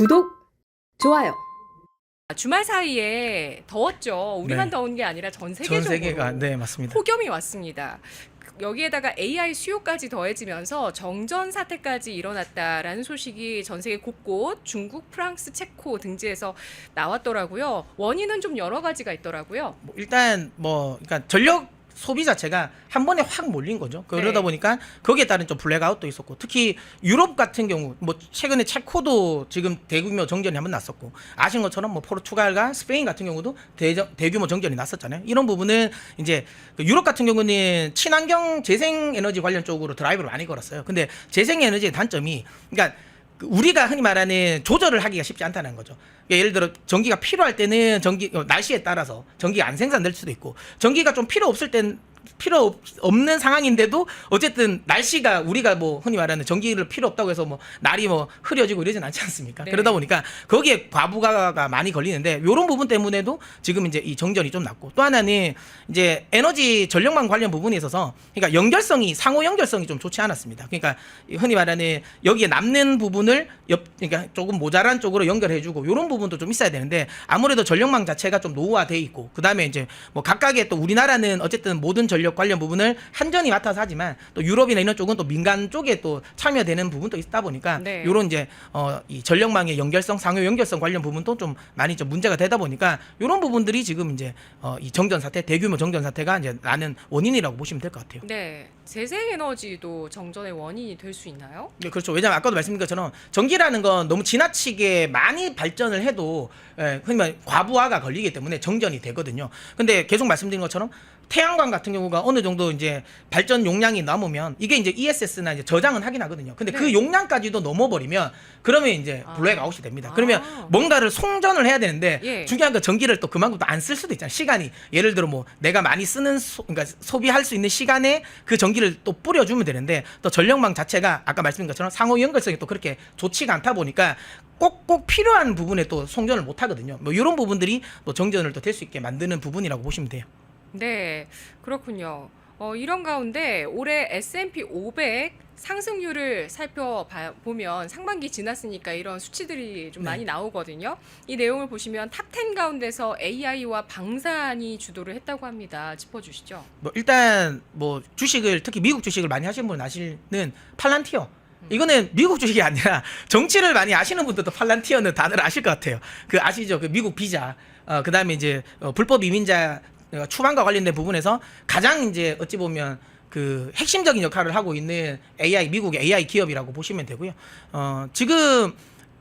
구독, 좋아요. 주말 사이에 더웠죠. 우리만 네. 더운 게 아니라 전 전 세계적으로 세계가 네 맞습니다. 폭염이 왔습니다. 여기에다가 AI 수요까지 더해지면서 정전 사태까지 일어났다라는 소식이 전 세계 곳곳 중국, 프랑스, 체코 등지에서 나왔더라고요. 원인은 좀 여러 가지가 있더라고요. 일단 그러니까 전력 소비 자체가 한 번에 확 몰린 거죠. 그러다 네. 보니까 거기에 따른 좀 블랙아웃도 있었고, 특히 유럽 같은 경우 최근에 체코도 지금 대규모 정전이 한번 났었고, 아신 것처럼 포르투갈과 스페인 같은 경우도 대규모 정전이 났었잖아요. 이런 부분은 이제 유럽 같은 경우는 친환경 재생에너지 관련 쪽으로 드라이브를 많이 걸었어요. 근데 재생에너지의 단점이, 그러니까 우리가 흔히 말하는 조절을 하기가 쉽지 않다는 거죠. 그러니까 예를 들어 전기가 필요할 때는 날씨에 따라서 전기가 안 생산될 수도 있고, 전기가 좀 필요 없는 상황인데도 어쨌든 날씨가 우리가 흔히 말하는 전기를 필요 없다고 해서 날이 흐려지고 이러진 않지 않습니까? 네. 그러다 보니까 거기에 과부가가 많이 걸리는데, 이런 부분 때문에도 지금 이제 이 정전이 좀 났고, 또 하나는 이제 에너지 전력망 관련 부분에 있어서 그러니까 상호 연결성이 좀 좋지 않았습니다. 그러니까 흔히 말하는 여기에 남는 부분을 그러니까 조금 모자란 쪽으로 연결해주고, 이런 부분도 좀 있어야 되는데, 아무래도 전력망 자체가 좀 노후화돼 있고, 그 다음에 이제 각각의 또 우리나라는 어쨌든 모든 전력 관련 부분을 한전이 맡아서 하지만, 또 유럽이나 이런 쪽은 또 민간 쪽에 또 참여되는 부분도 있다 보니까, 네. 이런 이제 이 전력망의 연결성, 상호 연결성 관련 부분도 좀 많이 좀 문제가 되다 보니까, 이런 부분들이 지금 이제 이 정전 사태, 대규모 정전 사태가 이제 나는 원인이라고 보시면 될 것 같아요. 네, 재생에너지도 정전의 원인이 될 수 있나요? 네, 그렇죠. 왜냐하면 아까도 말씀드린 것처럼 전기라는 건 너무 지나치게 많이 발전을 해도 흔히 말 과부하가 걸리기 때문에 정전이 되거든요. 근데 계속 말씀드린 것처럼 태양광 같은 경우가 어느 정도 이제 발전 용량이 넘으면 이게 이제 ESS나 이제 저장은 하긴 하거든요. 근데 네. 그 용량까지도 넘어버리면 그러면 이제 블랙아웃이 됩니다. 그러면 뭔가를 송전을 해야 되는데, 예. 중요한 건 전기를 또 그만큼 또 안 쓸 수도 있잖아요. 시간이 예를 들어 내가 많이 쓰는 그러니까 소비할 수 있는 시간에 그 전기를 또 뿌려주면 되는데, 또 전력망 자체가 아까 말씀드린 것처럼 상호 연결성이 또 그렇게 좋지가 않다 보니까 꼭 필요한 부분에 또 송전을 못 하거든요. 이런 부분들이 또 정전을 또 될 수 있게 만드는 부분이라고 보시면 돼요. 네, 그렇군요. 이런 가운데 올해 S&P 500 상승률을 살펴보면 상반기 지났으니까 이런 수치들이 좀 네. 많이 나오거든요. 이 내용을 보시면 탑 10 가운데서 AI와 방산이 주도를 했다고 합니다. 짚어주시죠. 일단 주식을, 특히 미국 주식을 많이 하시는 분은 아시는 팔란티어. 이거는 미국 주식이 아니라 정치를 많이 아시는 분들도 팔란티어는 다들 아실 것 같아요. 아시죠? 미국 비자. 그다음에 이제 불법 이민자 추방과 관련된 부분에서 가장 이제 어찌 보면 핵심적인 역할을 하고 있는 미국의 AI 기업이라고 보시면 되고요. 지금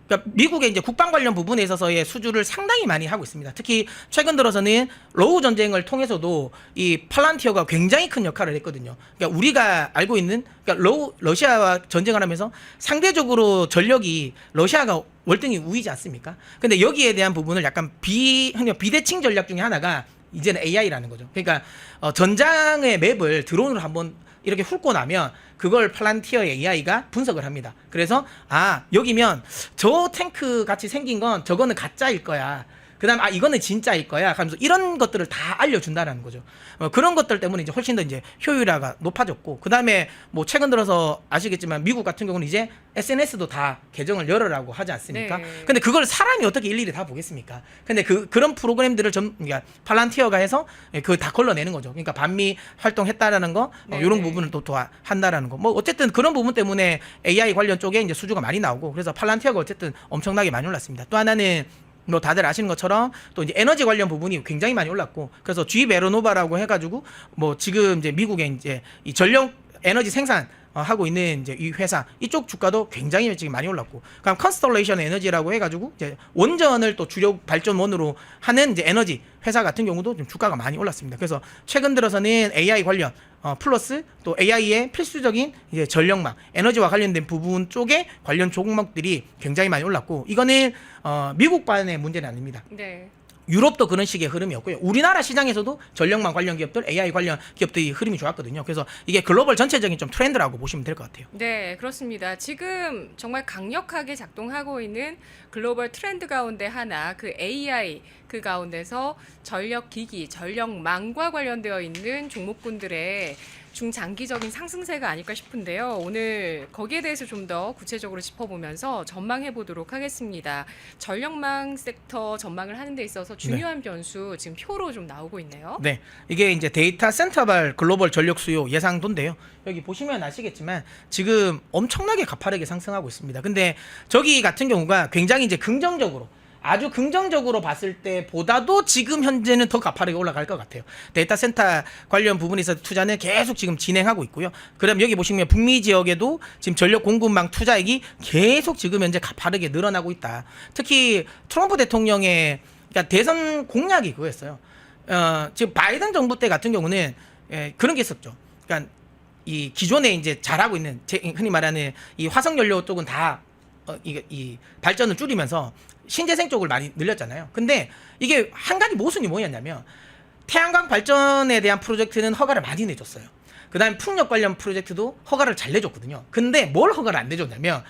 그러니까 미국의 이제 국방 관련 부분에 있어서의 수주를 상당히 많이 하고 있습니다. 특히 최근 들어서는 러우 전쟁을 통해서도 이 팔란티어가 굉장히 큰 역할을 했거든요. 그러니까 우리가 알고 있는, 그러니까 러시아와 전쟁을 하면서 상대적으로 전력이 러시아가 월등히 우위지 않습니까? 근데 여기에 대한 부분을 약간 비대칭 전략 중에 하나가 이제는 AI라는 거죠. 그러니까 전장의 맵을 드론으로 한번 이렇게 훑고 나면 그걸 팔란티어의 AI가 분석을 합니다. 그래서 여기면 저 탱크 같이 생긴 건 저거는 가짜일 거야. 그다음 이거는 진짜일 거야 하면서 이런 것들을 다 알려준다라는 거죠. 그런 것들 때문에 이제 훨씬 더 이제 효율화가 높아졌고, 그다음에 최근 들어서 아시겠지만 미국 같은 경우는 이제 SNS도 다 계정을 열어라고 하지 않습니까? 네. 근데 그걸 사람이 어떻게 일일이 다 보겠습니까? 근데 그런 프로그램들을 그러니까 팔란티어가 해서 그걸 다 걸러내는 거죠. 그러니까 반미 활동했다라는 거, 이런 부분을 또 한다라는 거. 어쨌든 그런 부분 때문에 AI 관련 쪽에 이제 수주가 많이 나오고, 그래서 팔란티어가 어쨌든 엄청나게 많이 올랐습니다. 또 하나는 다들 아시는 것처럼 또 이제 에너지 관련 부분이 굉장히 많이 올랐고, 그래서 G 베르노바라고 해가지고 지금 이제 미국의 이제 이 전력 에너지 생산 하고 있는 이제 이 회사, 이쪽 주가도 굉장히 지금 많이 올랐고, 그럼 컨스톨레이션 에너지라고 해가지고 이제 원전을 또 주력 발전원으로 하는 이제 에너지 회사 같은 경우도 좀 주가가 많이 올랐습니다. 그래서 최근 들어서는 AI 관련 플러스 또 AI의 필수적인 이제 전력망, 에너지와 관련된 부분 쪽에 관련 종목들이 굉장히 많이 올랐고, 이거는 미국만의 문제는 아닙니다. 네. 유럽도 그런 식의 흐름이었고요. 우리나라 시장에서도 전력망 관련 기업들, AI 관련 기업들이 흐름이 좋았거든요. 그래서 이게 글로벌 전체적인 좀 트렌드라고 보시면 될 것 같아요. 네, 그렇습니다. 지금 정말 강력하게 작동하고 있는 글로벌 트렌드 가운데 하나, AI 그 가운데서 전력기기, 전력망과 관련되어 있는 종목군들의 중장기적인 상승세가 아닐까 싶은데요. 오늘 거기에 대해서 좀 더 구체적으로 짚어보면서 전망해 보도록 하겠습니다. 전력망 섹터 전망을 하는 데 있어서 중요한 변수 지금 표로 좀 나오고 있네요. 네, 이게 이제 데이터 센터발 글로벌 전력 수요 예상도인데요. 여기 보시면 아시겠지만 지금 엄청나게 가파르게 상승하고 있습니다. 근데 저기 같은 경우가 굉장히 이제 긍정적으로 아주 긍정적으로 봤을 때보다도 지금 현재는 더 가파르게 올라갈 것 같아요. 데이터 센터 관련 부분에서 투자는 계속 지금 진행하고 있고요. 그럼 여기 보시면 북미 지역에도 지금 전력 공급망 투자액이 계속 지금 현재 가파르게 늘어나고 있다. 특히 트럼프 대통령의 그러니까 대선 공약이 그거였어요. 지금 바이든 정부 때 같은 경우는 그런 게 있었죠. 그러니까 이 기존에 이제 잘하고 있는 흔히 말하는 이 화석 연료 쪽은 다 이 발전을 줄이면서 신재생 쪽을 많이 늘렸잖아요. 근데 이게 한 가지 모순이 뭐였냐면 태양광 발전에 대한 프로젝트는 허가를 많이 내줬어요. 그다음에 풍력 관련 프로젝트도 허가를 잘 내줬거든요. 근데 뭘 허가를 안 내줬냐면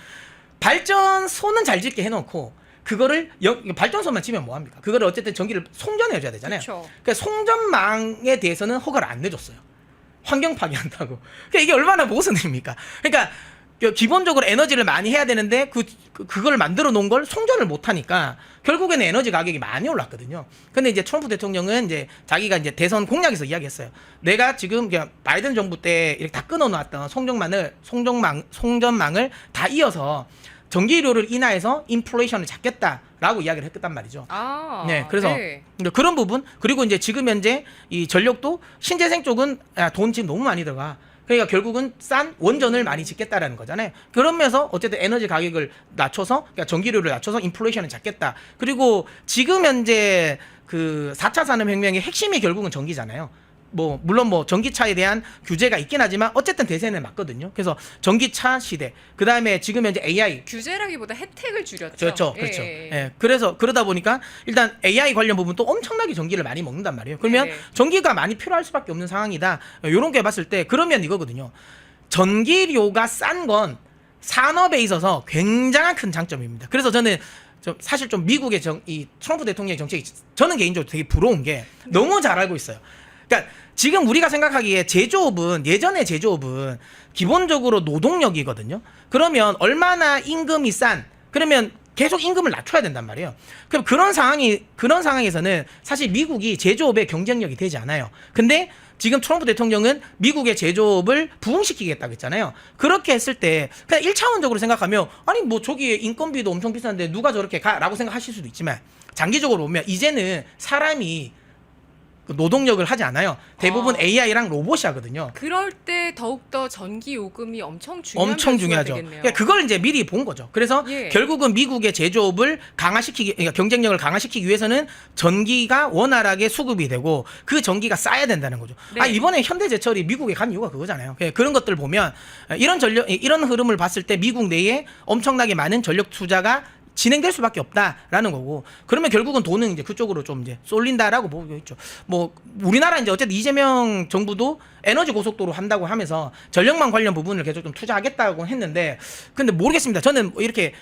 발전소는 잘 짓게 해놓고 그거를 발전소만 지면 뭐합니까? 그거를 어쨌든 전기를 송전해줘야 되잖아요. 그쵸. 그러니까 송전망에 대해서는 허가를 안 내줬어요. 환경 파괴한다고. 그러니까 이게 얼마나 모순입니까? 그러니까 기본적으로 에너지를 많이 해야 되는데 그걸 만들어 놓은 걸 송전을 못 하니까 결국에는 에너지 가격이 많이 올랐거든요. 근데 이제 트럼프 대통령은 이제 자기가 이제 대선 공약에서 이야기했어요. 내가 지금 그냥 바이든 정부 때 이렇게 다 끊어 놓았던 송전망을 다 이어서 전기료를 인하해서 인플레이션을 잡겠다라고 이야기를 했단 말이죠. 네, 그래서 그런 부분 그리고 이제 지금 현재 이 전력도 신재생 쪽은 돈 지금 너무 많이 들어가. 그러니까 결국은 싼 원전을 많이 짓겠다라는 거잖아요. 그러면서 어쨌든 에너지 가격을 낮춰서 그러니까 전기료를 낮춰서 인플레이션을 잡겠다. 그리고 지금 현재 그 4차 산업혁명의 핵심이 결국은 전기잖아요. 뭐 물론 뭐 전기차에 대한 규제가 있긴 하지만 어쨌든 대세는 맞거든요. 그래서 전기차 시대. 그다음에 지금 현재 AI 규제라기보다 혜택을 줄였죠. 그렇죠. 그렇죠. 예. 그래서 그러다 보니까 일단 AI 관련 부분도 엄청나게 전기를 많이 먹는단 말이에요. 그러면 전기가 많이 필요할 수밖에 없는 상황이다. 요런 게 봤을 때 그러면 이거거든요. 전기료가 싼 건 산업에 있어서 굉장한 큰 장점입니다. 그래서 저는 사실 좀 미국의 이 트럼프 대통령의 정책이 저는 개인적으로 되게 부러운 게 너무 잘 알고 있어요. 그러니까 지금 우리가 생각하기에 예전의 제조업은 기본적으로 노동력이거든요. 그러면 얼마나 임금이 싼 그러면 계속 임금을 낮춰야 된단 말이에요. 그럼 그런 상황에서는 사실 미국이 제조업의 경쟁력이 되지 않아요. 근데 지금 트럼프 대통령은 미국의 제조업을 부흥시키겠다고 했잖아요. 그렇게 했을 때 그냥 1차원적으로 생각하면 아니 뭐 저기 인건비도 엄청 비싼데 누가 저렇게 가라고 생각하실 수도 있지만 장기적으로 보면 이제는 사람이 노동력을 하지 않아요. 대부분 AI랑 로봇이 하거든요. 그럴 때 더욱더 전기 요금이 엄청 중요하죠. 그러니까 그걸 이제 미리 본 거죠. 그래서 결국은 미국의 제조업을 그러니까 경쟁력을 강화시키기 위해서는 전기가 원활하게 수급이 되고 그 전기가 싸야 된다는 거죠. 네. 이번에 현대제철이 미국에 간 이유가 그거잖아요. 그런 것들 보면 이런 흐름을 봤을 때 미국 내에 엄청나게 많은 전력 투자가 진행될 수밖에 없다라는 거고 그러면 결국은 돈은 이제 그쪽으로 좀 이제 쏠린다라고 보고 있죠. 뭐 우리나라 이제 어쨌든 이재명 정부도 에너지 고속도로 한다고 하면서 전력망 관련 부분을 계속 좀 투자하겠다고 했는데 근데 모르겠습니다. 저는 이렇게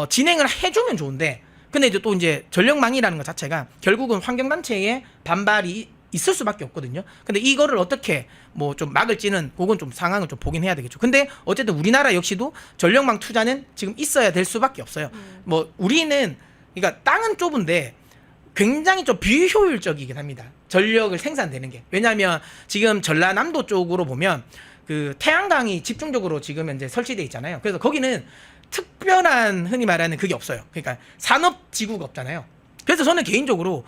진행을 해주면 좋은데 근데 이제 또 이제 전력망이라는 것 자체가 결국은 환경단체의 반발이 있을 수밖에 없거든요. 근데 이거를 어떻게 뭐 좀 막을지는 그건 좀 상황을 좀 보긴 해야 되겠죠. 근데 어쨌든 우리나라 역시도 전력망 투자는 지금 있어야 될 수밖에 없어요. 뭐 우리는 그러니까 땅은 좁은데 굉장히 좀 비효율적이긴 합니다. 전력을 생산되는 게. 왜냐하면 지금 전라남도 쪽으로 보면 그 태양광이 집중적으로 지금 현재 설치돼 있잖아요. 그래서 거기는 특별한 흔히 말하는 그게 없어요. 그러니까 산업지구가 없잖아요. 그래서 저는 개인적으로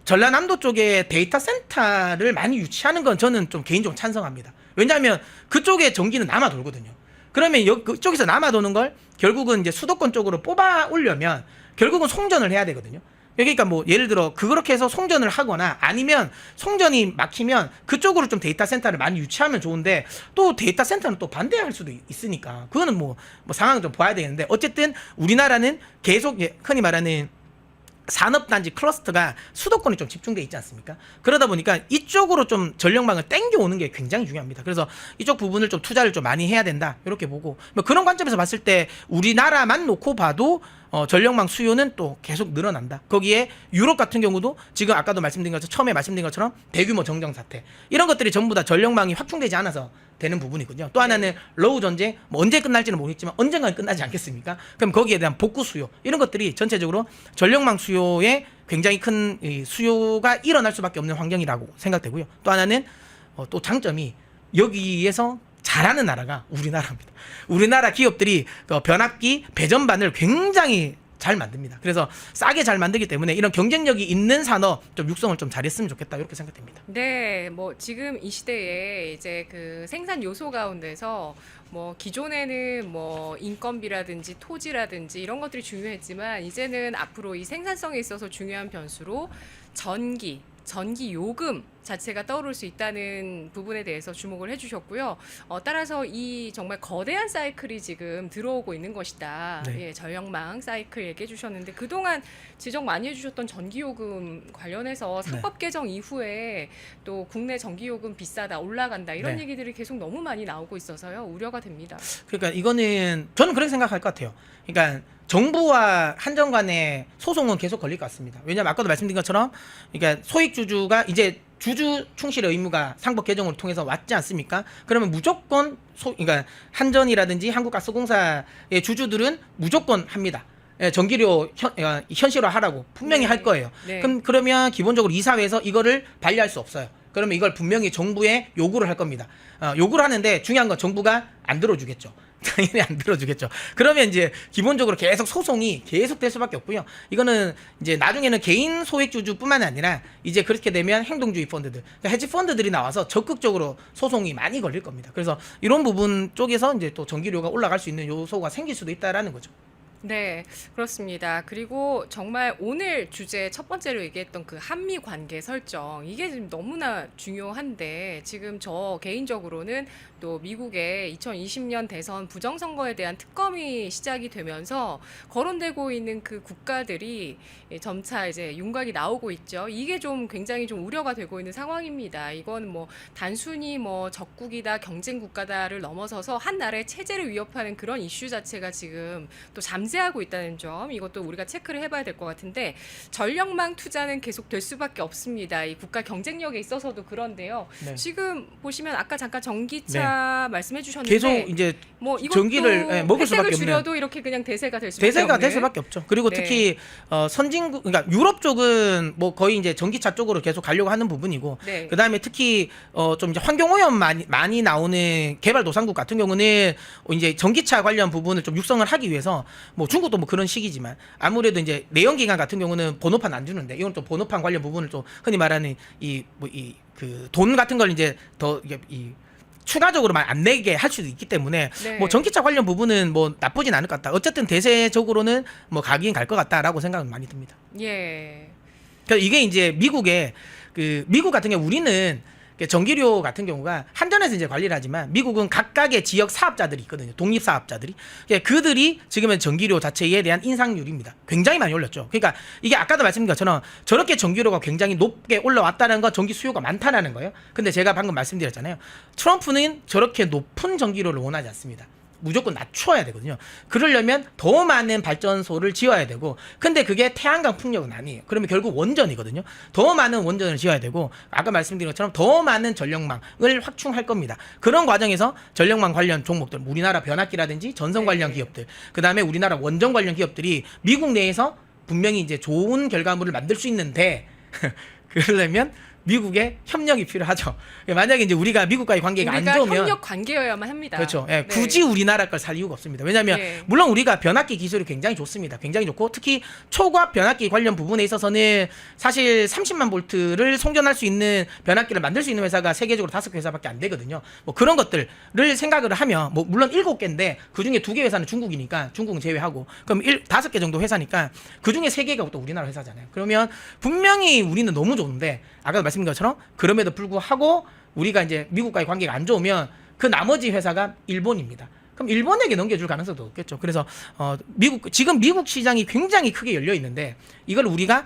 전라남도 쪽에 데이터 센터를 많이 유치하는 건 저는 좀 개인적으로 찬성합니다. 왜냐하면 그쪽에 전기는 남아 돌거든요. 그러면 그쪽에서 남아 도는 걸 결국은 이제 수도권 쪽으로 뽑아 오려면 결국은 송전을 해야 되거든요. 그러니까 뭐 예를 들어 그렇게 해서 송전을 하거나 아니면 송전이 막히면 그쪽으로 좀 데이터 센터를 많이 유치하면 좋은데 또 데이터 센터는 또 반대할 수도 있으니까 그거는 뭐 상황을 좀 봐야 되는데 어쨌든 우리나라는 계속 흔히 말하는 산업단지 클러스터가 수도권에 좀 집중돼 있지 않습니까? 그러다 보니까 이쪽으로 좀 전력망을 땡겨오는 게 굉장히 중요합니다. 그래서 이쪽 부분을 좀 투자를 좀 많이 해야 된다 이렇게 보고 뭐 그런 관점에서 봤을 때 우리나라만 놓고 봐도 전력망 수요는 또 계속 늘어난다. 거기에 유럽 같은 경우도 지금 아까도 말씀드린 것처럼 처음에 말씀드린 것처럼 대규모 정정 사태 이런 것들이 전부 다 전력망이 확충되지 않아서 되는 부분이거든요. 또 하나는 러우 전쟁 뭐 언제 끝날지는 모르겠지만 언젠간 끝나지 않겠습니까? 그럼 거기에 대한 복구 수요 이런 것들이 전체적으로 전력망 수요에 굉장히 큰 이 수요가 일어날 수밖에 없는 환경이라고 생각되고요. 또 하나는 또 장점이 여기에서 잘하는 나라가 우리나라입니다. 우리나라 기업들이 그 변압기 배전반을 굉장히 잘 만듭니다. 그래서 싸게 잘 만들기 때문에 이런 경쟁력이 있는 산업 좀 육성을 좀 잘했으면 좋겠다 이렇게 생각됩니다. 네, 뭐 지금 이 시대에 이제 그 생산 요소 가운데서 뭐 기존에는 뭐 인건비라든지 토지라든지 이런 것들이 중요했지만 이제는 앞으로 이 생산성에 있어서 중요한 변수로 전기 요금 자체가 떠오를 수 있다는 부분에 대해서 주목을 해주셨고요. 따라서 이 정말 거대한 사이클이 지금 들어오고 있는 것이다. 네. 예, 전력망 사이클 얘기해 주셨는데 그동안 지적 많이 해주셨던 전기요금 관련해서 상법 개정 이후에 또 국내 전기요금 비싸다 올라간다 이런 네. 얘기들이 계속 너무 많이 나오고 있어서요. 우려가 됩니다. 그러니까 이거는 저는 그렇게 생각할 것 같아요. 그러니까 정부와 한전 간의 소송은 계속 걸릴 것 같습니다. 왜냐하면 아까도 말씀드린 것처럼 그러니까 소액주주가 이제 주주 충실의 의무가 상법 개정을 통해서 왔지 않습니까? 그러면 무조건 그러니까 한전이라든지 한국가스공사의 주주들은 무조건 합니다. 전기료 현실화하라고 분명히 네. 할 거예요. 네. 그러면 기본적으로 이사회에서 이거를 발의할 수 없어요. 그러면 이걸 분명히 정부에 요구를 할 겁니다. 요구를 하는데 중요한 건 정부가 안 들어주겠죠. 당연히 안 들어주겠죠. 그러면 이제 기본적으로 계속 소송이 계속될 수밖에 없고요. 이거는 이제 나중에는 개인 소액주주뿐만 아니라 이제 그렇게 되면 행동주의 펀드들, 그러니까 헤지 펀드들이 나와서 적극적으로 소송이 많이 걸릴 겁니다. 그래서 이런 부분 쪽에서 이제 또 전기료가 올라갈 수 있는 요소가 생길 수도 있다라는 거죠. 네, 그렇습니다. 그리고 정말 오늘 주제 첫 번째로 얘기했던 그 한미 관계 설정 이게 지금 너무나 중요한데 지금 저 개인적으로는 또 미국의 2020년 대선 부정선거에 대한 특검이 시작이 되면서 거론되고 있는 그 국가들이 점차 이제 윤곽이 나오고 있죠. 이게 좀 굉장히 좀 우려가 되고 있는 상황입니다. 이건 뭐 단순히 뭐 적국이다 경쟁 국가다를 넘어서서 한 나라의 체제를 위협하는 그런 이슈 자체가 지금 또 잠재하고 있다는 점 이것도 우리가 체크를 해봐야 될 것 같은데 전력망 투자는 계속 될 수밖에 없습니다. 이 국가 경쟁력에 있어서도 그런데요. 네. 지금 보시면 아까 잠깐 전기차 말씀해 주셨는데 계속 이제 뭐 이것도 전기를 먹을 수밖에 없는 줄여도 이렇게 그냥 대세가 될 수밖에 없는. 될 수밖에 없죠. 그리고 네. 특히 선진국 그러니까 유럽 쪽은 뭐 거의 이제 전기차 쪽으로 계속 가려고 하는 부분이고 네. 그다음에 특히 좀 이제 환경 오염 많이 나오는 개발도상국 같은 경우는 이제 전기차 관련 부분을 좀 육성을 하기 위해서 뭐 중국도 뭐 그런 시기지만 아무래도 이제 내연기관 같은 경우는 번호판 안 주는데 이건 또 번호판 관련 부분을 좀 흔히 말하는 그 돈 같은 걸 이제 더 이게 추가적으로 안 내게 할 수도 있기 때문에 네. 뭐 전기차 관련 부분은 뭐 나쁘진 않을 것 같다. 어쨌든 대세적으로는 뭐 가긴 갈 것 같다라고 생각은 많이 듭니다. 예. 그러니까 이게 이제 미국 같은 경우 우리는 전기료 같은 경우가 한전에서 이제 관리를 하지만 미국은 각각의 지역 사업자들이 있거든요. 독립 사업자들이. 그들이 지금은 전기료 자체에 대한 인상률입니다. 굉장히 많이 올렸죠. 그러니까 이게 아까도 말씀드린 것처럼 저렇게 전기료가 굉장히 높게 올라왔다는 건 전기 수요가 많다라는 거예요. 근데 제가 방금 말씀드렸잖아요. 트럼프는 저렇게 높은 전기료를 원하지 않습니다. 무조건 낮춰야 되거든요. 그러려면 더 많은 발전소를 지어야 되고 근데 그게 태양광 풍력은 아니에요. 그러면 결국 원전이거든요. 더 많은 원전을 지어야 되고 아까 말씀드린 것처럼 더 많은 전력망을 확충할 겁니다. 그런 과정에서 전력망 관련 종목들 우리나라 변압기라든지 전선 관련 네. 기업들 그다음에 우리나라 원전 관련 기업들이 미국 내에서 분명히 이제 좋은 결과물을 만들 수 있는데 그러려면 미국의 협력이 필요하죠. 만약에 이제 우리가 미국과의 관계가 안 좋으면 협력 관계여야만 합니다. 그렇죠. 예, 네. 굳이 우리나라 걸 살 이유가 없습니다. 왜냐하면 네. 물론 우리가 변압기 기술이 굉장히 좋습니다. 굉장히 좋고 특히 초과압 변압기 관련 부분에 있어서는 사실 30만 볼트를 송전할 수 있는 변압기를 만들 수 있는 회사가 세계적으로 5개 회사밖에 안 되거든요. 뭐 그런 것들을 생각을 하면 뭐 물론 7개인데 그중에 2개 회사는 중국이니까 중국은 제외하고 그럼 5개 정도 회사니까 그중에 3개가 또 우리나라 회사잖아요. 그러면 분명히 우리는 너무 좋은데 아까 말씀드린 것처럼 그럼에도 불구하고 우리가 이제 미국과의 관계가 안 좋으면 그 나머지 회사가 일본입니다. 그럼 일본에게 넘겨줄 가능성도 없겠죠. 그래서 지금 미국 시장이 굉장히 크게 열려 있는데 이걸 우리가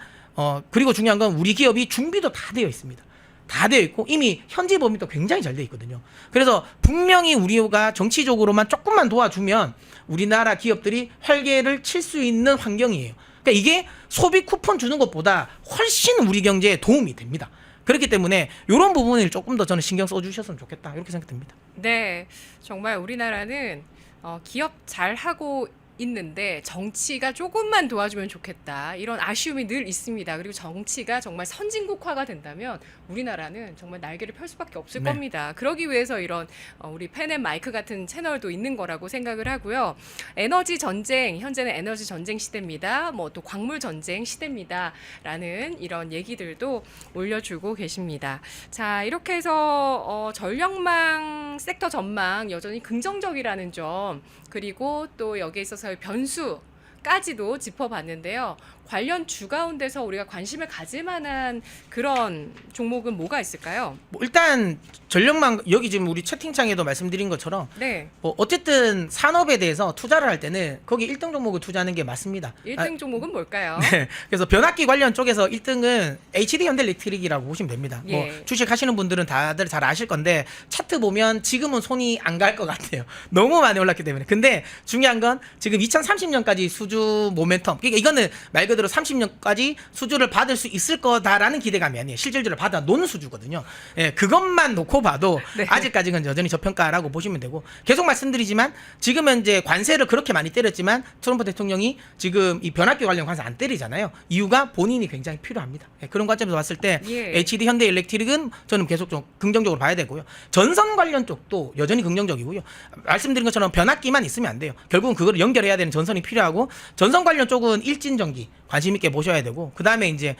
그리고 중요한 건 우리 기업이 준비도 다 되어 있습니다. 다 되어 있고 이미 현지 법인도 굉장히 잘 되어 있거든요. 그래서 분명히 우리가 정치적으로만 조금만 도와주면 우리나라 기업들이 활개를 칠 수 있는 환경이에요. 그러니까 이게 소비 쿠폰 주는 것보다 훨씬 우리 경제에 도움이 됩니다. 그렇기 때문에 이런 부분을 조금 더 저는 신경 써주셨으면 좋겠다 이렇게 생각됩니다. 네, 정말 우리나라는 기업 잘하고 있는데 정치가 조금만 도와주면 좋겠다 이런 아쉬움이 늘 있습니다. 그리고 정치가 정말 선진국화가 된다면 우리나라는 정말 날개를 펼 수밖에 없을 네. 겁니다. 그러기 위해서 이런 우리 펜앤마이크 같은 채널도 있는 거라고 생각을 하고요. 에너지 전쟁, 현재는 에너지 전쟁 시대입니다. 뭐 또 광물 전쟁 시대입니다라는 이런 얘기들도 올려주고 계십니다. 자, 이렇게 해서 전력망 섹터 전망 여전히 긍정적이라는 점, 그리고 또 여기에 있어서의 변수까지도 짚어봤는데요. 관련 주 가운데서 우리가 관심을 가질 만한 그런 종목은 뭐가 있을까요? 뭐 일단 전력망 여기 지금 우리 채팅창에도 말씀드린 것처럼 네, 뭐 어쨌든 산업에 대해서 투자를 할 때는 거기 1등 종목을 투자하는 게 맞습니다. 1등 종목은 뭘까요? 네. 그래서 변압기 관련 쪽에서 1등은 HD 현대일렉트릭이라고 보시면 됩니다. 예. 뭐 주식하시는 분들은 다들 잘 아실 건데 차트 보면 지금은 손이 안 갈 것 같아요. 너무 많이 올랐기 때문에. 근데 중요한 건 지금 2030년까지 수주 모멘텀. 그러니까 이거는 말 그대로 30년까지 수주를 받을 수 있을 거다라는 기대감이 아니에요. 실질적으로 받아 놓은 수주거든요. 예, 그것만 놓고 봐도 네. 아직까지는 여전히 저평가라고 보시면 되고 계속 말씀드리지만 지금 현재 관세를 그렇게 많이 때렸지만 트럼프 대통령이 지금 이 변압기 관련 관세 안 때리잖아요. 이유가 본인이 굉장히 필요합니다. 예, 그런 관점에서 봤을 때 예. HD 현대일렉트릭은 저는 계속 좀 긍정적으로 봐야 되고요. 전선 관련 쪽도 여전히 긍정적이고요. 말씀드린 것처럼 변압기만 있으면 안 돼요. 결국은 그걸 연결해야 되는 전선이 필요하고 전선 관련 쪽은 일진전기 관심 있게 보셔야 되고 그 다음에 이제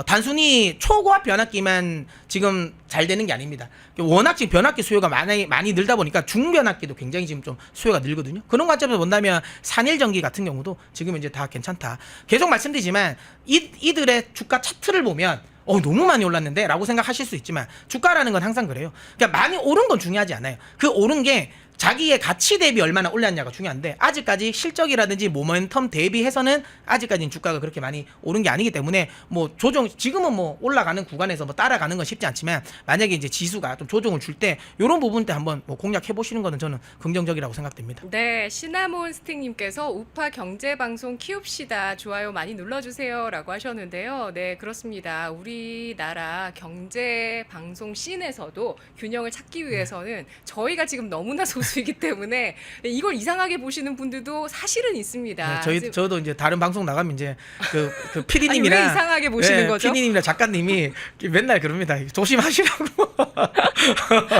단순히 초고압 변압기만 지금 잘 되는 게 아닙니다. 워낙 지금 변압기 수요가 많이 늘다 보니까 중변압기도 굉장히 지금 좀 수요가 늘거든요. 그런 관점에서 본다면 산일전기 같은 경우도 지금 이제 다 괜찮다. 계속 말씀드리지만 이들의 주가 차트를 보면 너무 많이 올랐는데 라고 생각하실 수 있지만 주가라는 건 항상 그래요. 그러니까 많이 오른 건 중요하지 않아요. 그 오른 게 자기의 가치 대비 얼마나 올랐냐가 중요한데 아직까지 실적이라든지 모멘텀 대비해서는 아직까지는 주가가 그렇게 많이 오른 게 아니기 때문에 뭐 조정 지금은 뭐 올라가는 구간에서 뭐 따라가는 건 쉽지 않지만 만약에 이제 지수가 좀 조정을 줄 때 이런 부분 때 한번 뭐 공략해 보시는 거는 저는 긍정적이라고 생각됩니다. 네, 시나몬 스틱님께서 우파 경제방송 키웁시다 좋아요 많이 눌러주세요라고 하셨는데요. 네, 그렇습니다. 우리나라 경제방송 씬에서도 균형을 찾기 위해서는 저희가 지금 너무나 소수이기 때문에 이걸 이상하게 보시는 분들도 사실은 있습니다. 네, 저도 이제 다른 방송 나가면 이제 그 아니, PD님이랑 왜 이상하게 보시는 거죠? PD님이랑 작가님이 맨날 그럽니다. 조심하시라고.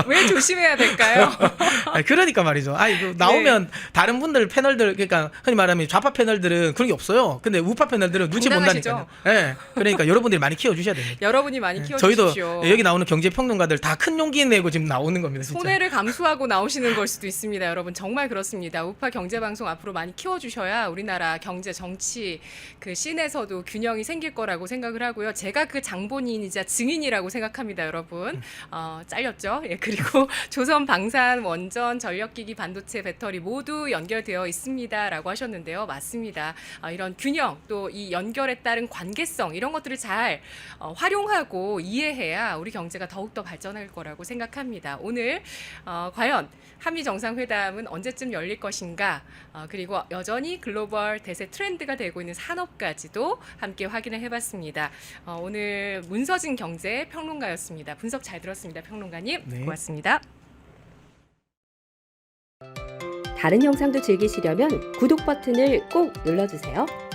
왜 조심해야 될까요? 아니, 그러니까 말이죠. 이거 나오면 다른 분들 패널들 그러니까 흔히 말하면 좌파 패널들은 그런 게 없어요. 근데 우파 패널들은 눈치 못 나니까요. 네, 그러니까 여러분들이 많이 키워주셔야 됩니다. 여러분이 많이 키워주십시오. 저희도 여기 나오는 경제평론가들 다 큰 용기 내고 지금 나오는 겁니다. 진짜. 손해를 감수하고 나오시는 걸 수도 있습니다. 여러분 정말 그렇습니다. 우파 경제방송 앞으로 많이 키워주셔야 우리나라 경제 정치 그 씬에서도 균형이 생길 거라고 생각을 하고요. 제가 그 장본인이자 증인이라고 생각합니다. 여러분 잘렸죠? 예, 그리고 조선 방산 원전 전력기기 반도체 배터리 모두 연결되어 있습니다라고 하셨는데요. 맞습니다. 이런 균형 또 이 연결에 따른 관계성 이런 것들을 잘 활용하고 이해해야 우리 경제가 더욱더 발전할 거라고 생각합니다. 오늘 과연 한미 정상회담은 언제쯤 열릴 것인가 그리고 여전히 글로벌 대세 트렌드가 되고 있는 산업까지도 함께 확인을 해봤습니다. 오늘 문서진 경제 평론가였습니다. 분석 잘 들었습니다. 평론가님 네. 고맙습니다. 다른 영상도 즐기시려면 구독 버튼을 꼭 눌러주세요.